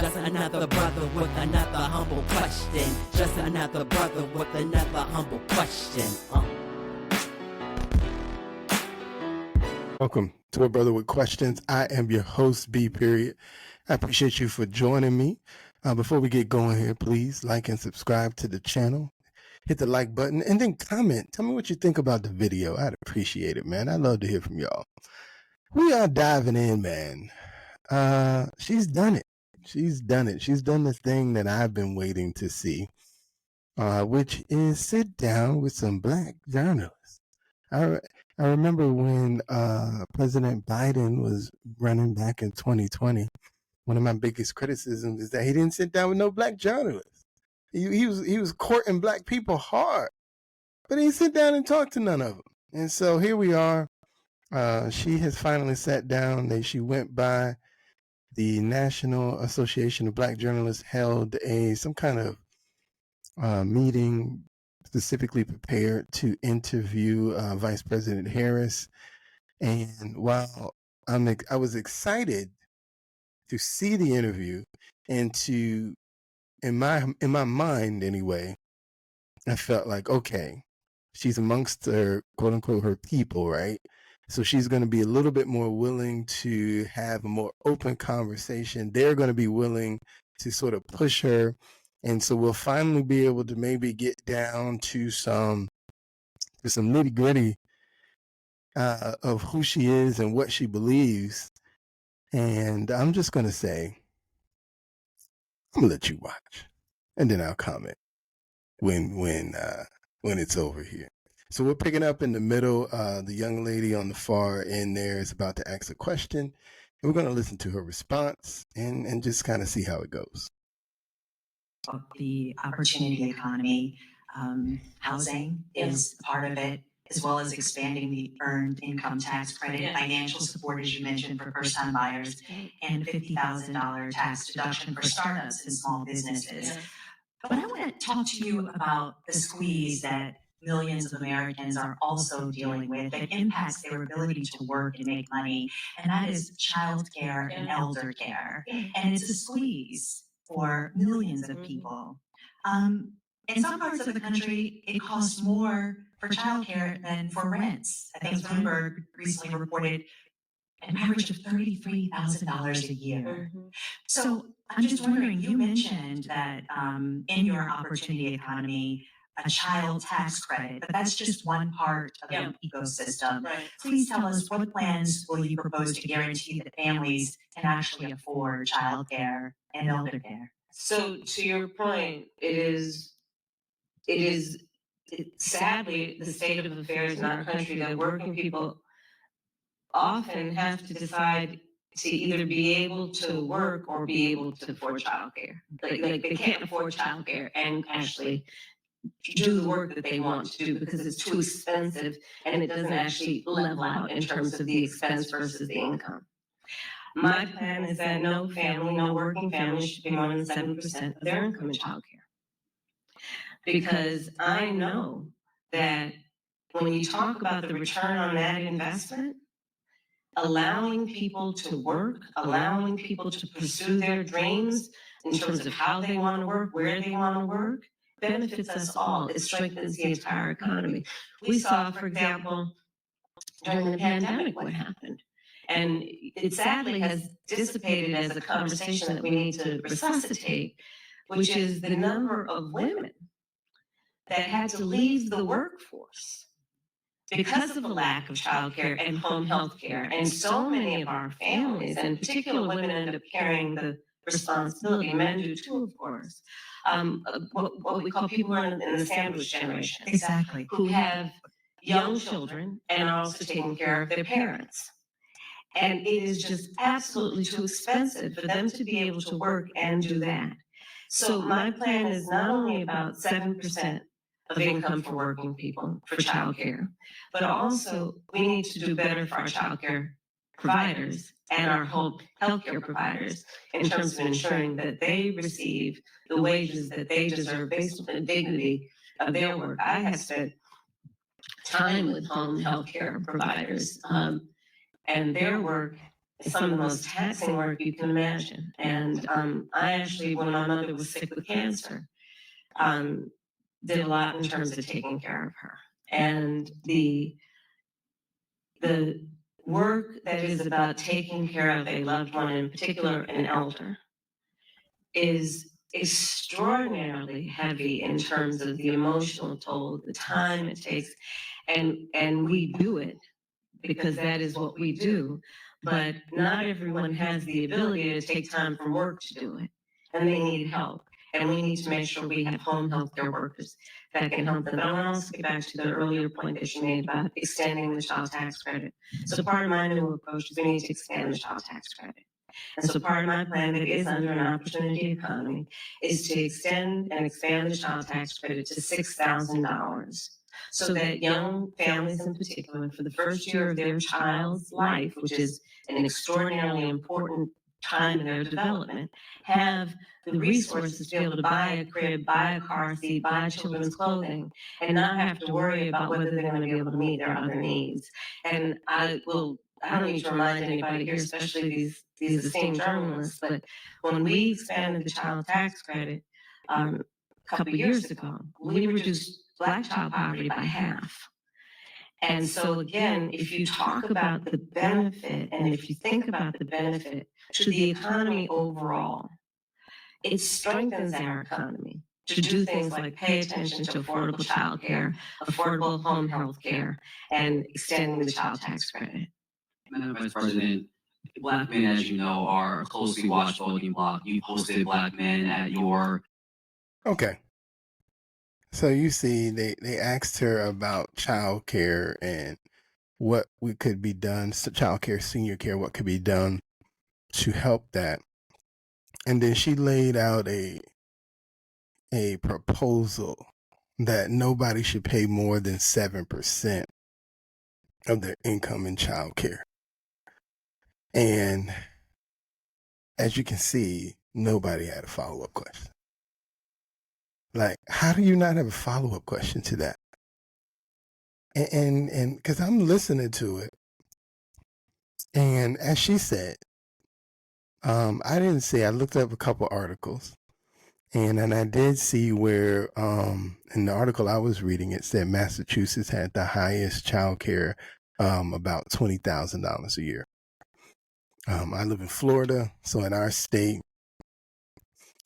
Just another brother with another humble question. Just another brother with another humble question. Welcome to A Brother with Questions. I am your host, B. Period. I appreciate you for joining me. Before we get going here, please like and subscribe to the channel. Hit the like button and then comment. Tell me what you think about the video. I'd appreciate it, man. I'd love to hear from y'all. We are diving in, man. She's done it. She's done it. She's done the thing that I've been waiting to see, which is sit down with some black journalists. I remember when President Biden was running back in 2020, one of my biggest criticisms is that he didn't sit down with no black journalists. He was courting black people hard, but he didn't sit down and talk to none of them. And so here we are. She has finally sat down. She went by the National Association of Black Journalists, held some kind of meeting specifically prepared to interview Vice President Harris. And while I was excited to see the interview and to, in my mind anyway, I felt like, okay, she's amongst her, quote unquote, her people, right? So she's going to be a little bit more willing to have a more open conversation. They're going to be willing to sort of push her. And so we'll finally be able to maybe get down to some nitty gritty of who she is and what she believes. And I'm just going to say, I'm going to let you watch and then I'll comment when it's over here. So we're picking up in the middle. The young lady on the far end there is about to ask a question, and we're going to listen to her response and just kind of see how it goes. The opportunity economy, housing is part of it, as well as expanding the earned income tax credit, financial support, as you mentioned, for first-time buyers, and $50,000 tax deduction for startups and small businesses. But I want to talk to you about the squeeze that millions of Americans are also dealing with that impacts their ability to work and make money, and that is childcare and elder care. And it's a squeeze for millions of people. In some parts of the country, it costs more for childcare than for rents. I think Bloomberg recently reported an average of $33,000 a year. So I'm just wondering, you mentioned that in your opportunity economy, a child tax credit, but that's just one part of the ecosystem. Right. Please tell us, what plans will you propose to guarantee that families can actually afford childcare and elder care? So to your point, it is sadly the state of affairs in our country that working people often have to decide to either be able to work or be able to afford childcare. Like they can't afford childcare and actually do the work that they want to do because it's too expensive and it doesn't actually level out in terms of the expense versus the income. My plan is that no working family should pay more than 7% of their income in childcare. Because I know that when you talk about the return on that investment, allowing people to work, allowing people to pursue their dreams in terms of how they want to work, where they want to work, benefits us all. It strengthens the entire economy. We saw, for example, during the pandemic what happened. And it sadly has dissipated as a conversation that we need to resuscitate, which is the number of women that had to leave the workforce because of a lack of childcare and home health care. And so many of our families, and particularly women, end up carrying the responsibility. Men do too, of course. What we call people who are in the sandwich generation. Exactly. Who have young children and are also taking care of their parents. And it is just absolutely too expensive for them to be able to work and do that. So my plan is not only about 7% of income for working people for childcare, but also we need to do better for our childcare providers and our home healthcare providers in terms of ensuring that they receive the wages that they deserve based on the dignity of their work. I have spent time with home healthcare providers, and their work some of the most taxing work you can imagine. And I actually, when my mother was sick with cancer, did a lot in terms of taking care of her. And the work that is about taking care of a loved one, in particular an elder, is extraordinarily heavy in terms of the emotional toll, the time it takes, and we do it because that is what we do. But not everyone has the ability to take time from work to do it, and they need help. And we need to make sure we have home health care workers that can help them. But I want to also get back to the earlier point that you made about extending the child tax credit. So part of my new approach is we need to expand the child tax credit. And so part of my plan that is under an opportunity economy is to extend and expand the child tax credit to $6,000 so that young families in particular, for the first year of their child's life, which is an extraordinarily important time in their development, have the resources to be able to buy a crib, buy a car seat, buy children's clothing, and not have to worry about whether they're going to be able to meet their other needs. And I don't need to remind anybody here, especially these esteemed journalists, but when we expanded the child tax credit a couple of years ago, we reduced Black child poverty by half. And so again, if you talk about the benefit and if you think about the benefit to the economy overall, it strengthens our economy to do things like pay attention to affordable childcare, affordable home health care, and extending the child tax credit. Madam Vice President, Black men, as you know, are a closely watched voting bloc. You hosted Black men at your... Okay. So you see, they asked her about child care and what could be done, so child care, senior care, what could be done to help that. And then she laid out a proposal that nobody should pay more than 7% of their income in child care. And as you can see, nobody had a follow-up question. Like, how do you not have a follow-up question to that? And because I'm listening to it, and as she said, I didn't see, I looked up a couple articles, and I did see where, in the article I was reading, it said Massachusetts had the highest child care, about $20,000 a year. I live in Florida, so in our state,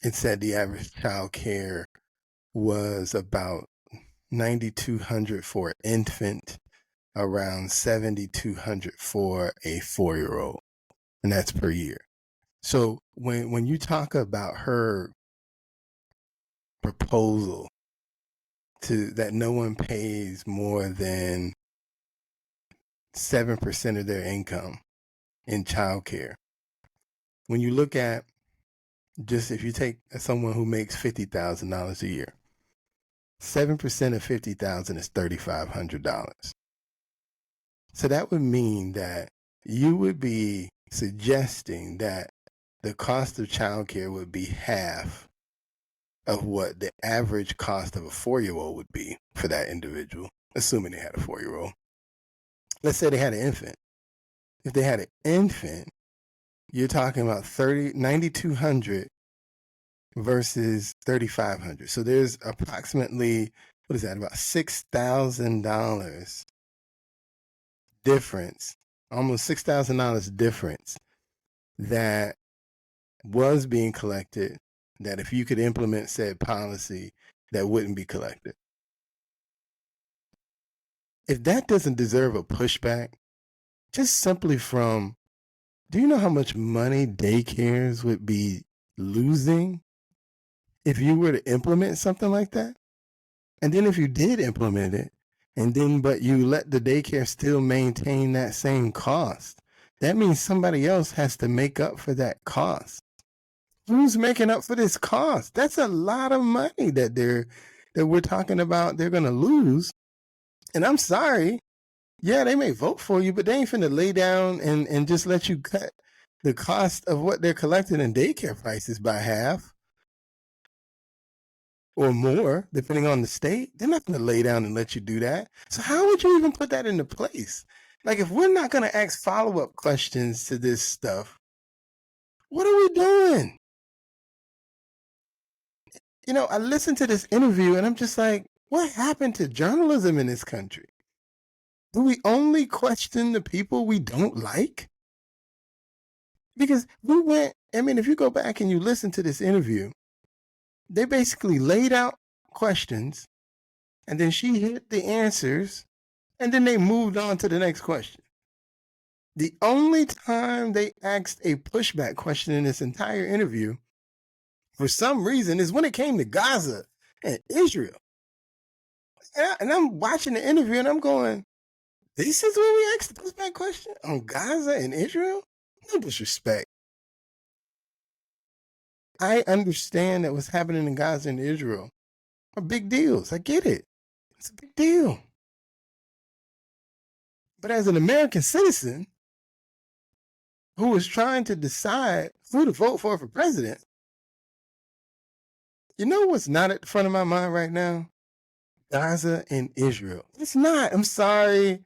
it said the average child care was about $9,200 for an infant, around $7,200 for a 4-year-old, and that's per year. So when you talk about her proposal to that no one pays more than 7% of their income in childcare, when you look at just if you take someone who makes $50,000 a year, 7% of $50,000 is $3,500. So that would mean that you would be suggesting that the cost of childcare would be half of what the average cost of a 4-year-old would be for that individual, assuming they had a 4-year-old. Let's say they had an infant. If they had an infant, you're talking about $9,200 versus $3,500. So there's approximately, what is that, about $6,000 difference, almost $6,000 difference that was being collected, that if you could implement said policy, that wouldn't be collected. If that doesn't deserve a pushback, just simply from, do you know how much money daycares would be losing if you were to implement something like that? And then if you did implement it, but you let the daycare still maintain that same cost, that means somebody else has to make up for that cost. Who's making up for this cost? That's a lot of money that we're talking about they're going to lose. And I'm sorry, yeah, they may vote for you, but they ain't finna lay down and just let you cut the cost of what they're collecting in daycare prices by half or more, depending on the state. They're not going to lay down and let you do that. So how would you even put that into place? Like, if we're not going to ask follow-up questions to this stuff, what are we doing? You know, I listened to this interview and I'm just like, what happened to journalism in this country? Do we only question the people we don't like? Because if you go back and you listen to this interview, they basically laid out questions and then she hit the answers and then they moved on to the next question. The only time they asked a pushback question in this entire interview, for some reason, is when it came to Gaza and Israel. And I'm watching the interview and I'm going, this is when we asked the pushback question on Gaza and Israel? No disrespect. I understand that what's happening in Gaza and Israel are big deals. I get it. It's a big deal. But as an American citizen who was trying to decide who to vote for president, you know what's not at the front of my mind right now? Gaza and Israel. It's not. I'm sorry.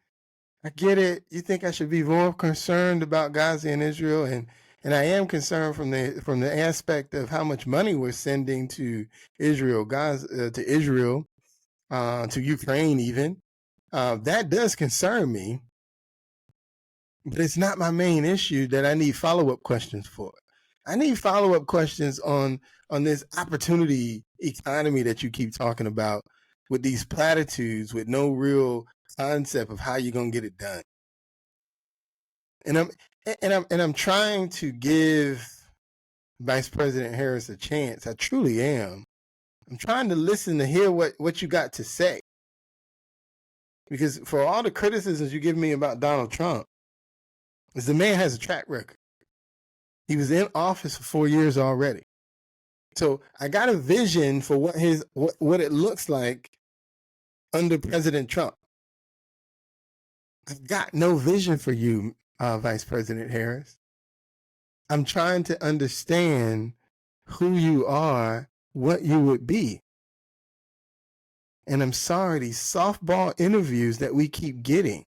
I get it. You think I should be more concerned about Gaza and Israel, and I am concerned from the aspect of how much money we're sending to Israel, Gaza, to Israel, to Ukraine even. That does concern me, but it's not my main issue that I need follow-up questions for. I need follow-up questions on this opportunity economy that you keep talking about, with these platitudes with no real concept of how you're gonna get it done. And I'm trying to give Vice President Harris a chance. I truly am. I'm trying to listen to hear what you got to say. Because for all the criticisms you give me about Donald Trump, is the man has a track record. He was in office for 4 years already. So I got a vision for what it looks like under President Trump. I've got no vision for you, Vice President Harris. I'm trying to understand who you are, what you would be. And I'm sorry, these softball interviews that we keep getting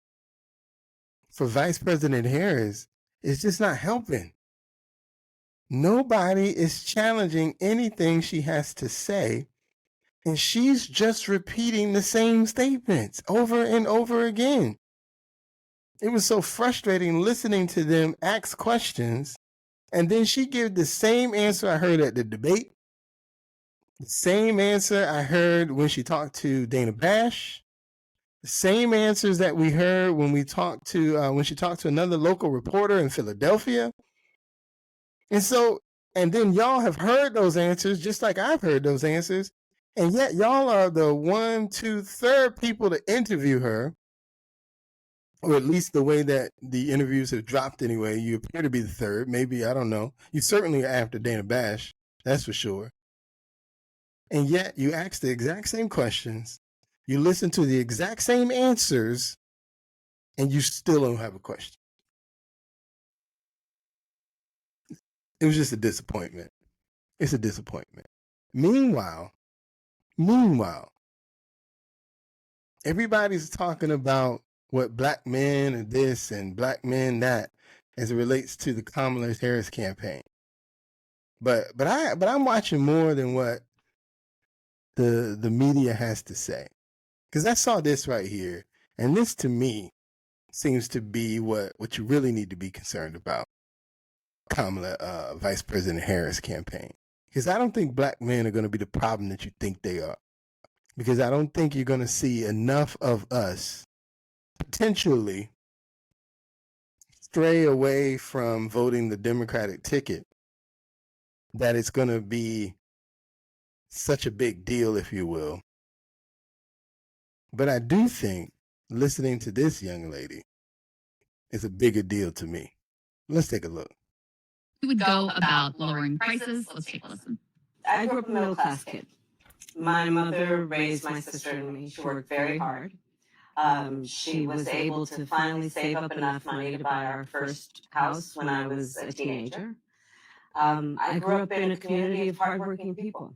for Vice President Harris is just not helping. Nobody is challenging anything she has to say. And she's just repeating the same statements over and over again. It was so frustrating listening to them ask questions, and then she gave the same answer I heard at the debate, the same answer I heard when she talked to Dana Bash, the same answers that we heard when she talked to another local reporter in Philadelphia. And then y'all have heard those answers just like I've heard those answers. And yet y'all are the 1, 2, 3rd people to interview her, or at least the way that the interviews have dropped anyway. You appear to be the 3rd, maybe, I don't know. You certainly are after Dana Bash, that's for sure. And yet you ask the exact same questions, you listen to the exact same answers, and you still don't have a question. It was just a disappointment. It's a disappointment. Meanwhile, everybody's talking about what black men are this and black men that as it relates to the Kamala Harris campaign. But I'm watching more than what the media has to say. Because I saw this right here, and this to me seems to be what you really need to be concerned about. Kamala, Vice President Harris campaign. Because I don't think black men are going to be the problem that you think they are. Because I don't think you're going to see enough of us potentially stray away from voting the Democratic ticket that it's going to be such a big deal, if you will. But I do think listening to this young lady is a bigger deal to me. Let's take a look. We would go about lowering prices. Let's take a listen. I grew up a middle-class kid. My mother raised my sister and me. She worked very hard. She was able to finally save up enough money to buy our first house when I was a teenager. I grew up in a community of hardworking people,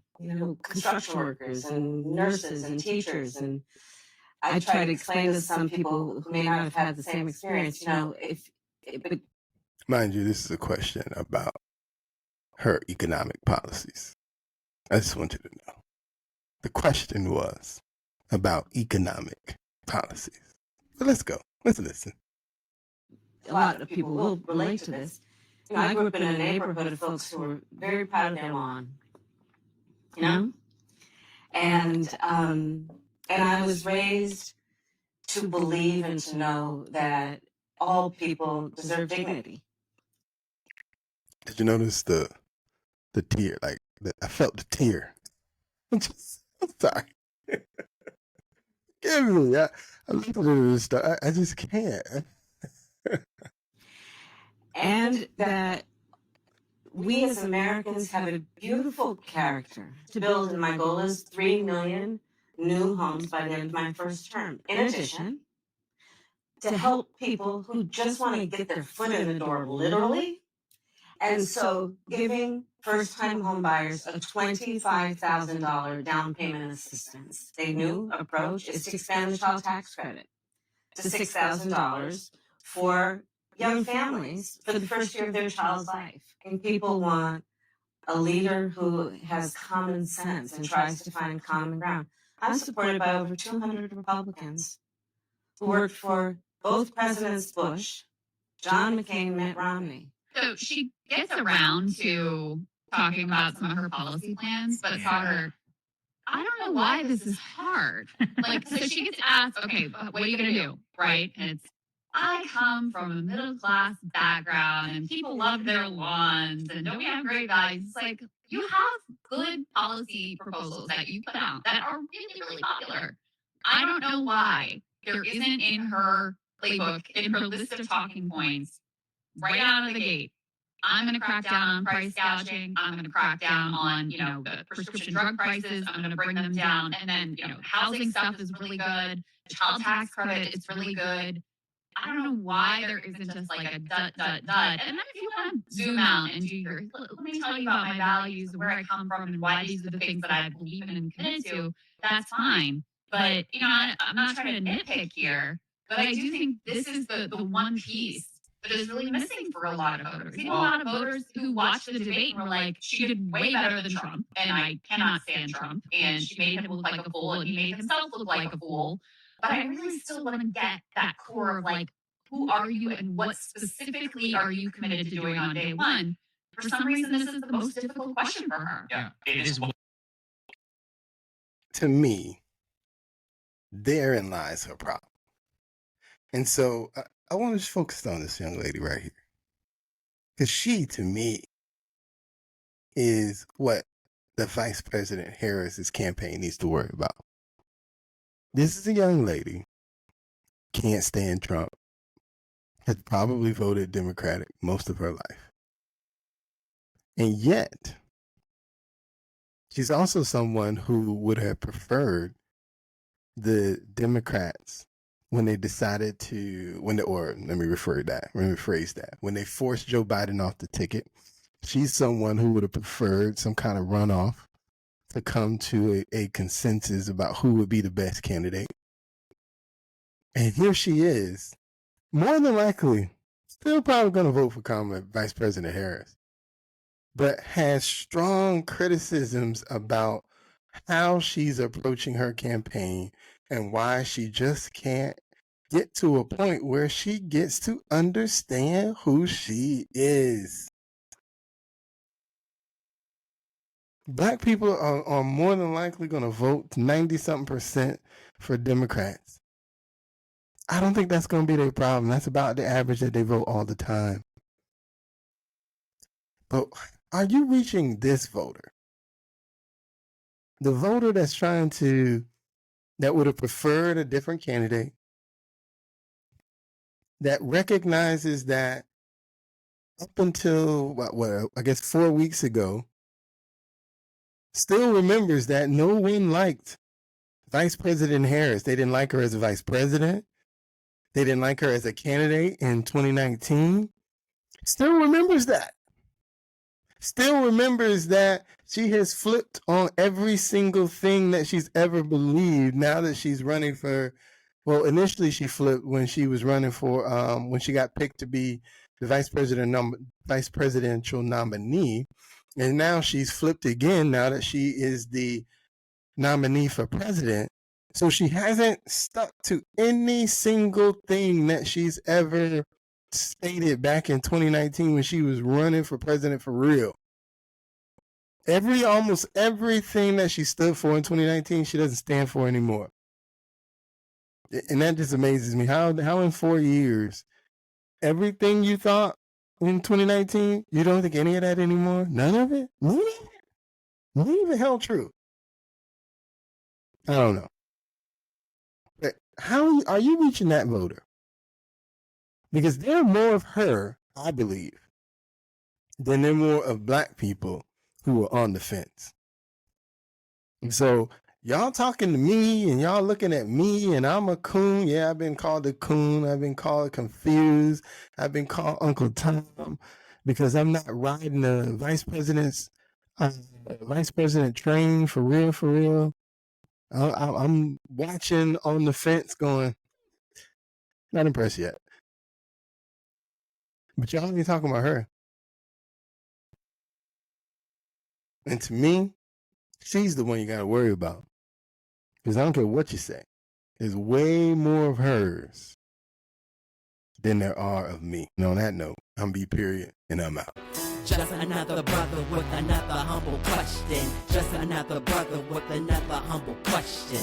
construction workers and nurses and teachers. And I try to explain to some people who may not have had the same experience, but Mind you, this is a question about her economic policies. I just want you to know. The question was about economic policies. But let's go. Let's listen. a lot of people will relate to this. I grew up in a neighborhood of folks who were very proud of their lawn, and I was raised to believe and to know that all people deserve dignity. Did you notice the tear? I felt the tear. I'm sorry. Give me. I'm listening to this stuff. I just can't. And that we as Americans have a beautiful character to build, and my goal is 3 million new homes by the end of my first term. In addition, to help people who just want to get their foot in the door, literally. And so giving first-time home buyers a $25,000 down payment assistance. A new approach is to expand the child tax credit to $6,000 for young families for the first year of their child's life. And people want a leader who has common sense and tries to find common ground. I'm supported by over 200 Republicans who worked for both Presidents Bush, John McCain, Mitt Romney. So she gets around to talking about some of her policy plans, but Sauter, I don't know why this is hard. So she gets asked, okay, what are you going to do? Right? And it's, I come from a middle class background and people love their lawns and don't we have great values? It's like, you have good policy proposals that you put out that are really, really popular. I don't know why there isn't in her playbook, in her list of talking points, right out of the gate. I'm going to crack down on price gouging. I'm going to crack down on, the prescription drug prices. I'm going to bring them down. And then, housing stuff is really good. The child tax credit is really good. I don't know why there isn't just like a dot. And then if you want to zoom out and do your, let me tell you about my values, where I come from, and why these are the things that I believe in and committed to, that's fine. But, I'm not trying to nitpick here, but I do think this is the one piece that is really missing for a lot of voters. A lot of voters who watched the debate and were like, she did way better than Trump, and I cannot stand Trump, and she made him look like a fool, and he made himself look like a fool. But I really still want to get that core of who are you and what specifically are you committed to doing on day one? For some reason, this is the most difficult question for her. Yeah, it is. To me, therein lies her problem. And so I want to just focus on this young lady right here. Because she, to me, is what the Vice President Harris's campaign needs to worry about. This is a young lady, can't stand Trump, has probably voted Democratic most of her life. And yet, she's also someone who would have preferred the Democrats when they decided to, when they forced Joe Biden off the ticket. She's someone who would have preferred some kind of runoff to come to a consensus about who would be the best candidate. And here she is, more than likely, still probably going to vote for Vice President Harris, but has strong criticisms about how she's approaching her campaign and why she just can't get to a point where she gets to understand who she is. Black people are more than likely going to vote 90-something% for Democrats. I don't think that's going to be their problem. That's about the average that they vote all the time. But are you reaching this voter? The voter that would have preferred a different candidate, that recognizes that up until, I guess 4 weeks ago, still remembers that no one liked Vice President Harris. They didn't like her as a vice president. They didn't like her as a candidate in 2019. Still remembers that. Still remembers that she has flipped on every single thing that she's ever believed now that she's running for Well, initially she flipped when she was running for when she got picked to be the vice presidential nominee, and now she's flipped again now that she is the nominee for president. So she hasn't stuck to any single thing that she's ever stated back in 2019 when she was running for president for real. Almost everything that she stood for in 2019, she doesn't stand for anymore. And that just amazes me. How in 4 years, everything you thought in 2019, you don't think any of that anymore? None of it? None of it held true. I don't know. But how are you reaching that voter? Because there are more of her, I believe, than there are more of black people who are on the fence. And so y'all talking to me and y'all looking at me and I'm a coon. Yeah, I've been called a coon. I've been called confused. I've been called Uncle Tom because I'm not riding the vice president train for real. I'm watching on the fence going, not impressed yet. But y'all ain't talking about her. And to me, she's the one you got to worry about. Because I don't care what you say. There's way more of hers than there are of me. And on that note, I'm B. Period, and I'm out. Just another brother with another humble question. Just another brother with another humble question.